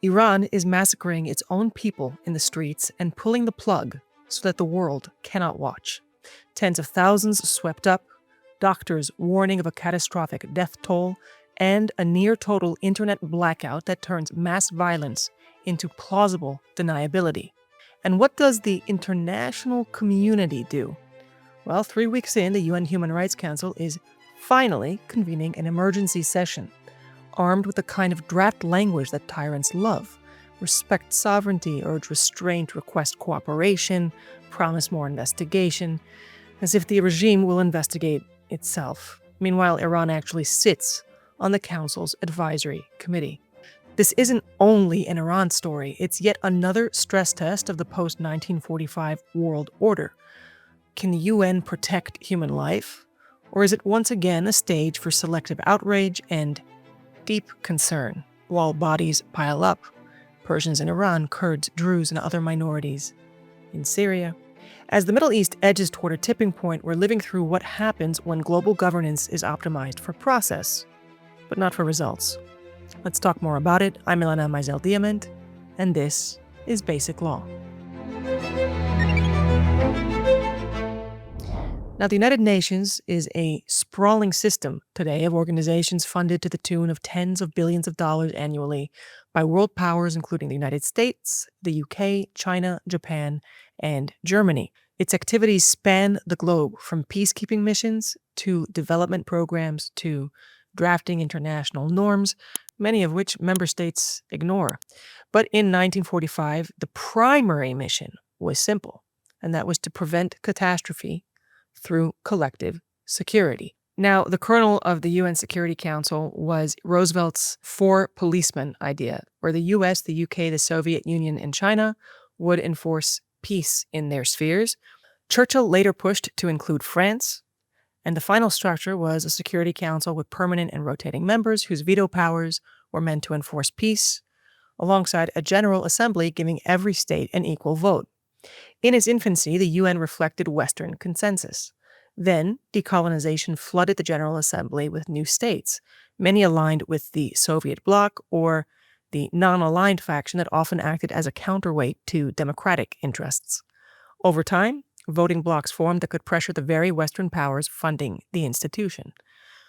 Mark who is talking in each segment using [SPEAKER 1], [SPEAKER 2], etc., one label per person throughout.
[SPEAKER 1] Iran is massacring its own people in the streets and pulling the plug so that the world cannot watch. Tens of thousands swept up, doctors warning of a catastrophic death toll, and a near-total internet blackout that turns mass violence into plausible deniability. And what does the international community do? Well, 3 weeks in, the UN Human Rights Council is finally convening an emergency session, armed with the kind of draft language that tyrants love: respect sovereignty, urge restraint, request cooperation, promise more investigation, as if the regime will investigate itself. Meanwhile, Iran actually sits on the Council's advisory committee. This isn't only an Iran story, it's yet another stress test of the post-1945 world order. Can the UN protect human life? Or is it once again a stage for selective outrage and deep concern, while bodies pile up? Persians in Iran, Kurds, Druze, and other minorities in Syria. As the Middle East edges toward a tipping point, we're living through what happens when global governance is optimized for process, but not for results. Let's talk more about it. I'm Ilana Maisel-Diamant, and this is Basic Law. Now, the United Nations is a sprawling system today of organizations funded to the tune of tens of billions of dollars annually by world powers including the United States, the UK, China, Japan, and Germany. Its activities span the globe, from peacekeeping missions to development programs to drafting international norms, many of which member states ignore. But in 1945, the primary mission was simple, and that was to prevent catastrophe through collective security. Now, the kernel of the UN Security Council was Roosevelt's four policemen idea, where the US, the UK, the Soviet Union, and China would enforce peace in their spheres. Churchill later pushed to include France, and the final structure was a Security Council with permanent and rotating members whose veto powers were meant to enforce peace, alongside a General Assembly giving every state an equal vote. In its infancy, the UN reflected Western consensus. Then, decolonization flooded the General Assembly with new states, many aligned with the Soviet bloc or the non-aligned faction that often acted as a counterweight to democratic interests. Over time, voting blocs formed that could pressure the very Western powers funding the institution.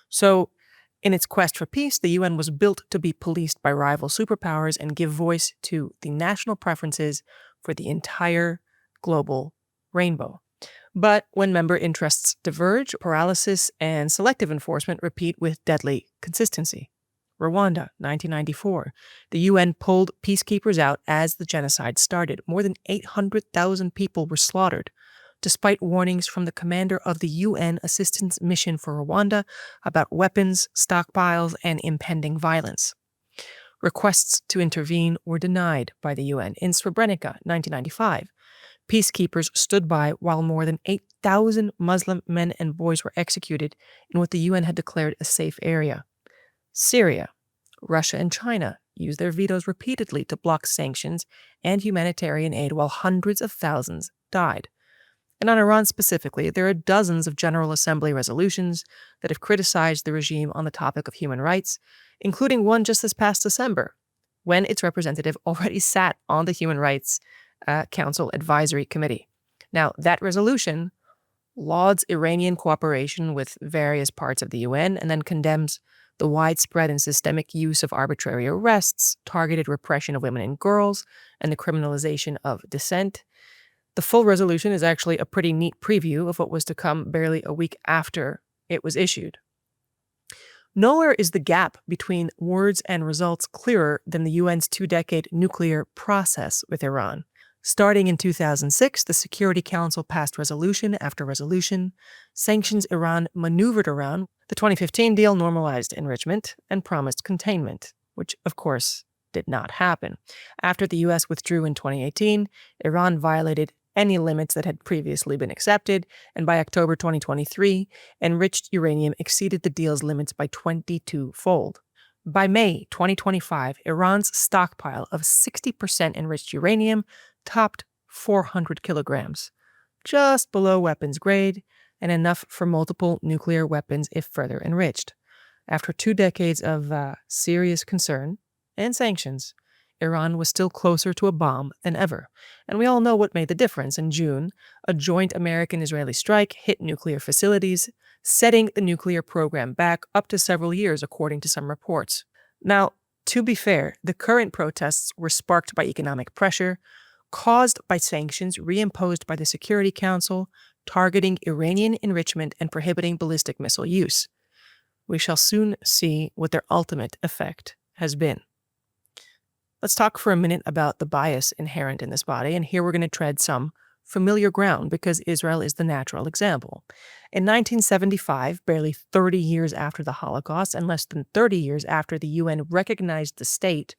[SPEAKER 1] So, in its quest for peace, the UN was built to be policed by rival superpowers and give voice to the national preferences for the entire global rainbow. But when member interests diverge, paralysis and selective enforcement repeat with deadly consistency. Rwanda, 1994. The UN pulled peacekeepers out as the genocide started. More than 800,000 people were slaughtered, despite warnings from the commander of the UN Assistance Mission for Rwanda about weapons, stockpiles, and impending violence. Requests to intervene were denied by the UN. In Srebrenica, 1995, peacekeepers stood by while more than 8,000 Muslim men and boys were executed in what the UN had declared a safe area. Syria, Russia and China used their vetoes repeatedly to block sanctions and humanitarian aid while hundreds of thousands died. And on Iran specifically, there are dozens of General Assembly resolutions that have criticized the regime on the topic of human rights, including one just this past December, when its representative already sat on the Human Rights Council Advisory Committee. Now, that resolution lauds Iranian cooperation with various parts of the UN and then condemns the widespread and systemic use of arbitrary arrests, targeted repression of women and girls, and the criminalization of dissent. The full resolution is actually a pretty neat preview of what was to come barely a week after it was issued. Nowhere is the gap between words and results clearer than the UN's two-decade nuclear process with Iran. Starting in 2006, the Security Council passed resolution after resolution. Sanctions Iran maneuvered around. The 2015 deal normalized enrichment and promised containment, which, of course, did not happen. After the U.S. withdrew in 2018, Iran violated any limits that had previously been accepted, and by October 2023, enriched uranium exceeded the deal's limits by 22-fold. By May 2025, Iran's stockpile of 60% enriched uranium topped 400 kilograms, just below weapons grade, and enough for multiple nuclear weapons if further enriched. After 2 decades of serious concern and sanctions, Iran was still closer to a bomb than ever. And we all know what made the difference. In June, a joint American-Israeli strike hit nuclear facilities, setting the nuclear program back up to several years, according to some reports. Now, to be fair, the current protests were sparked by economic pressure, caused by sanctions reimposed by the Security Council, targeting Iranian enrichment and prohibiting ballistic missile use. We shall soon see what their ultimate effect has been. Let's talk for a minute about the bias inherent in this body, and here we're going to tread some familiar ground because Israel is the natural example. In 1975, barely 30 years after the Holocaust and less than 30 years after the UN recognized the state,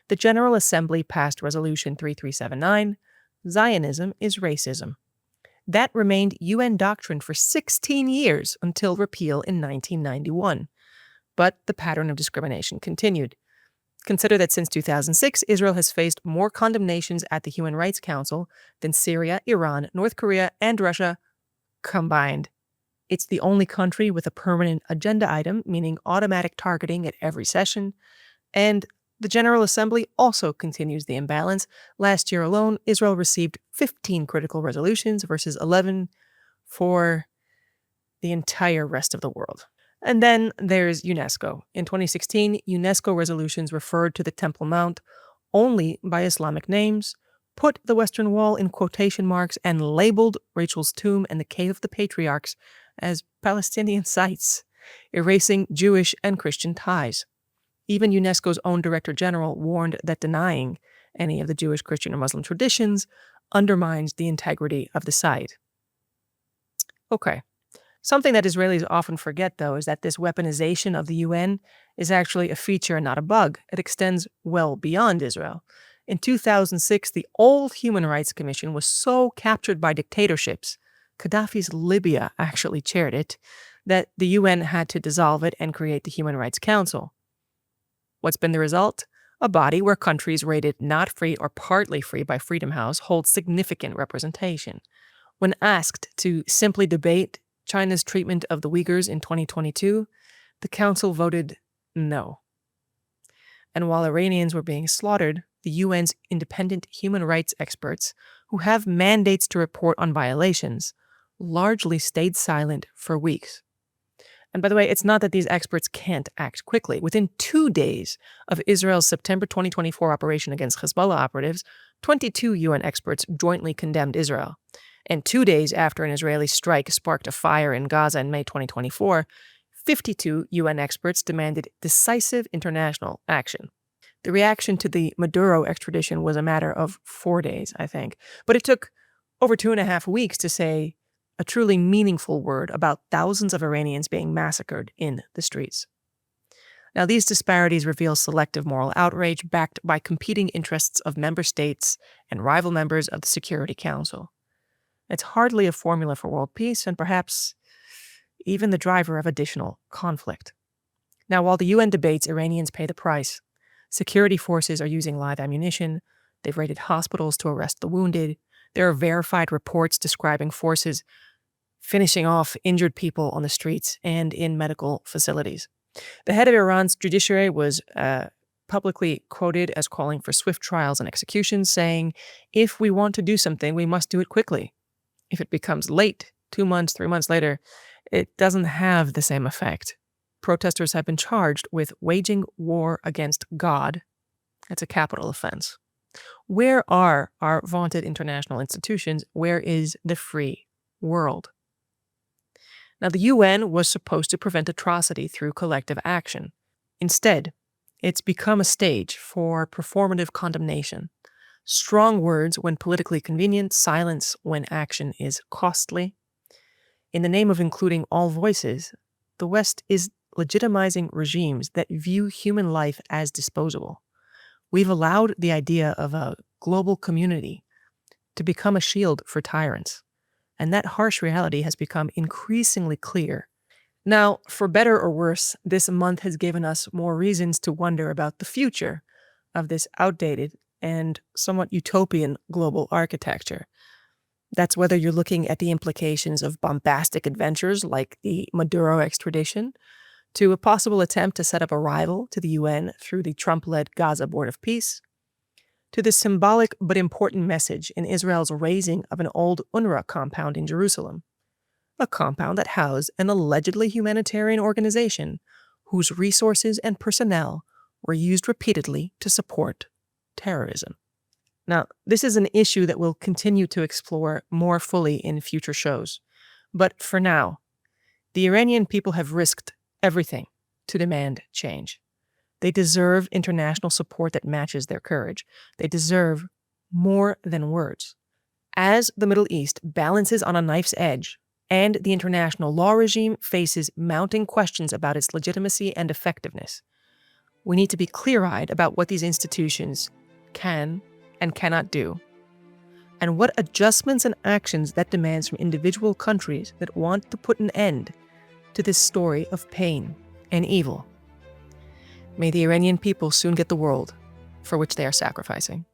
[SPEAKER 1] the General Assembly passed Resolution 3379, Zionism is Racism. That remained UN doctrine for 16 years until repeal in 1991. But the pattern of discrimination continued. Consider that since 2006, Israel has faced more condemnations at the Human Rights Council than Syria, Iran, North Korea, and Russia combined. It's the only country with a permanent agenda item, meaning automatic targeting at every session, and the General Assembly also continues the imbalance. Last year alone, Israel received 15 critical resolutions versus 11 for the entire rest of the world. And then there's UNESCO. In 2016, UNESCO resolutions referred to the Temple Mount only by Islamic names, put the Western Wall in quotation marks, and labeled Rachel's tomb and the Cave of the Patriarchs as Palestinian sites, erasing Jewish and Christian ties. Even UNESCO's own Director General warned that denying any of the Jewish, Christian, or Muslim traditions undermines the integrity of the site. Okay. Something that Israelis often forget, though, is that this weaponization of the UN is actually a feature and not a bug. It extends well beyond Israel. In 2006, the old Human Rights Commission was so captured by dictatorships, Gaddafi's Libya actually chaired it, that the UN had to dissolve it and create the Human Rights Council. What's been the result? A body where countries rated not free or partly free by Freedom House hold significant representation. When asked to simply debate China's treatment of the Uyghurs in 2022, the council voted no. And while Iranians were being slaughtered, the UN's independent human rights experts, who have mandates to report on violations, largely stayed silent for weeks. And by the way, it's not that these experts can't act quickly. Within 2 days of Israel's September 2024 operation against Hezbollah operatives, 22 UN experts jointly condemned Israel. And 2 days after an Israeli strike sparked a fire in Gaza in May 2024, 52 UN experts demanded decisive international action. The reaction to the Maduro extradition was a matter of 4 days, I think. But it took over 2.5 weeks to say a truly meaningful word about thousands of Iranians being massacred in the streets. Now, these disparities reveal selective moral outrage backed by competing interests of member states and rival members of the Security Council. It's hardly a formula for world peace and perhaps even the driver of additional conflict. Now, while the UN debates, Iranians pay the price. Security forces are using live ammunition. They've raided hospitals to arrest the wounded. There are verified reports describing forces finishing off injured people on the streets and in medical facilities. The head of Iran's judiciary was publicly quoted as calling for swift trials and executions, saying, "If we want to do something, we must do it quickly. If it becomes late, 2 months, 3 months later, it doesn't have the same effect." Protesters have been charged with waging war against God. That's a capital offense. Where are our vaunted international institutions? Where is the free world? Now, the UN was supposed to prevent atrocity through collective action. Instead, it's become a stage for performative condemnation. Strong words when politically convenient, silence when action is costly. In the name of including all voices, the West is legitimizing regimes that view human life as disposable. We've allowed the idea of a global community to become a shield for tyrants, and that harsh reality has become increasingly clear. Now, for better or worse, this month has given us more reasons to wonder about the future of this outdated and somewhat utopian global architecture. That's whether you're looking at the implications of bombastic adventures like the Maduro extradition, to a possible attempt to set up a rival to the UN through the Trump-led Gaza Board of Peace, to the symbolic but important message in Israel's razing of an old UNRWA compound in Jerusalem, a compound that housed an allegedly humanitarian organization whose resources and personnel were used repeatedly to support terrorism. Now, this is an issue that we'll continue to explore more fully in future shows. But for now, the Iranian people have risked everything to demand change. They deserve international support that matches their courage. They deserve more than words. As the Middle East balances on a knife's edge, and the international law regime faces mounting questions about its legitimacy and effectiveness, we need to be clear-eyed about what these institutions can and cannot do, and what adjustments and actions that demands from individual countries that want to put an end to this story of pain and evil. May the Iranian people soon get the world for which they are sacrificing.